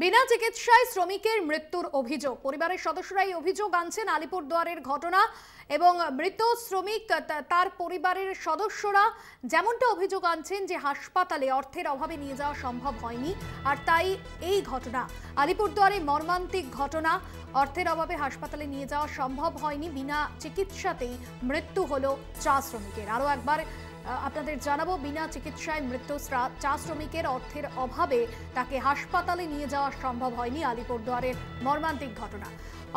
বিনা চিকিৎসায় শ্রমিকের মৃত্যুর অভিযোগ। পরিবারের সদস্যরা এই অভিযোগ আনছেন আলিপুরদুয়ারের ঘটনা এবং মৃত শ্রমিক তার পরিবারের সদস্যরা যেমনটা অভিযোগ আনছেন যে হাসপাতালে অর্থের অভাবে নিয়ে যাওয়া সম্ভব হয়নি, আর তাই এই ঘটনা আলিপুরদুয়ারে মর্মান্তিক ঘটনা। অর্থের অভাবে হাসপাতালে নিয়ে যাওয়া সম্ভব হয়নি, বিনা চিকিৎসাতেই মৃত্যু হলো চা শ্রমিকের। আরও একবার আপনাদের জানাবো, বিনা চিকিৎসায় মৃত্যু চা শ্রমিকের, অর্থের অভাবে তাকে হাসপাতালে নিয়ে যাওয়া সম্ভব হয়নি। আলিপুরদুয়ারের মর্মান্তিক ঘটনা।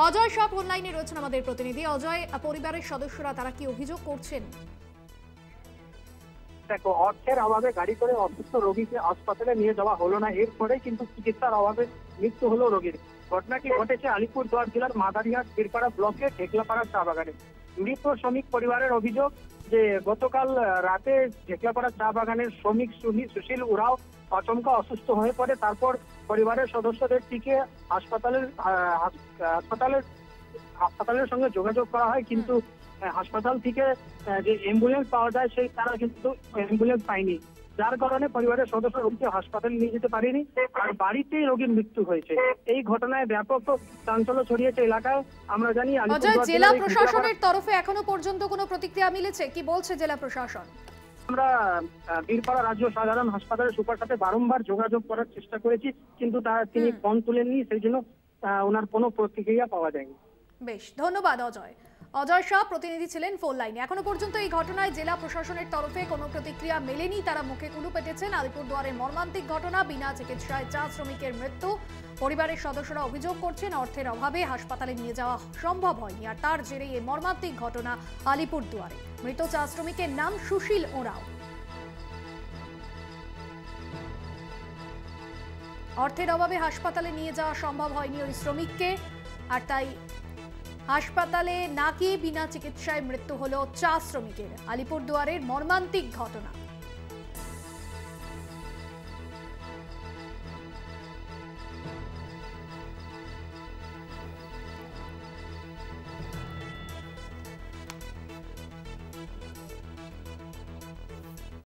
অজয় সব অনলাইনে রয়েছেন আমাদের প্রতিনিধি। অজয়, পরিবারের সদস্যরা তারা কি অভিযোগ করছেন? দেখো, অর্থের অভাবে গাড়ি করে অসুস্থ রোগীকে হাসপাতালে নিয়ে যাওয়া হলো না, এরপরে কিন্তু চিকিৎসার অভাবে মৃত্যু হলো রোগীর। ঘটনাটি ঘটেছে আলিপুরদুয়ার জেলার মাদারিহাট বীরপাড়া ব্লকের ঢেকলাপাড়া চা বাগানে। মৃত শ্রমিক পরিবারের অভিযোগ যে গতকাল রাতে ঢেকলাপাড়া চা বাগানের শ্রমিক সুশীল উরাও আচমকা অসুস্থ হয়ে পড়ে। তারপর পরিবারের সদস্যদের থেকে হাসপাতালের সঙ্গে যোগাযোগ করা হয়, কিন্তু হাসপাতাল থেকে যে অ্যাম্বুলেন্স পাওয়া যায় সেই তারা কিন্তু অ্যাম্বুলেন্স পায়নি, যার কারণে পরিবারের সদস্য রোগীকে হাসপাতালে নিয়ে যেতে পারেনি, আর বাড়িতেই রোগীর মৃত্যু হয়েছে। এই ঘটনায় ব্যাপক চাঞ্চল্য ছড়িয়েছে এলাকায়। আমরা জানি জেলা প্রশাসনের তরফে এখনো পর্যন্ত কোনো প্রতিক্রিয়া মিলেছে? কি বলছে জেলা প্রশাসন? আমরা বীরপাড়া রাজ্য সাধারণ হাসপাতালের সুপার সাথে বারংবার যোগাযোগ করার চেষ্টা করেছি, কিন্তু তিনি ফোন তুলেননি, সেই জন্য ওনার কোনো প্রতিক্রিয়া পাওয়া যায়নি। বেশ, ধন্যবাদ অজয়। অজয় শাহ প্রতিনিধি ছিলেন ফোন লাইনে। এখনো পর্যন্ত এই ঘটনায় জেলা প্রশাসনের তরফে কোনো প্রতিক্রিয়া মেলেনি, তারা মুখে কুলু পেটেছেন। আলিপুরদুয়ারের মর্মান্তিক ঘটনা, বিনা চিকিৎসায় চা শ্রমিকের মৃত্যু। পরিবারের সদস্যরা অভিযোগ করছেন অর্থের অভাবে হাসপাতালে নিয়ে যাওয়া সম্ভব হয়নি, আর তার জেরেই এই মর্মান্তিক ঘটনা আলিপুরদুয়ারে। মৃত চা শ্রমিকের নাম সুশীল ওরাও। অর্থের অভাবে হাসপাতালে নিয়ে যাওয়া সম্ভব হয়নি ওই শ্রমিককে, আর তাই হাসপাতালে না গিয়ে বিনা চিকিৎসায় মৃত্যু হলো চা শ্রমিকের। আলিপুরদুয়ারের মর্মান্তিক ঘটনা।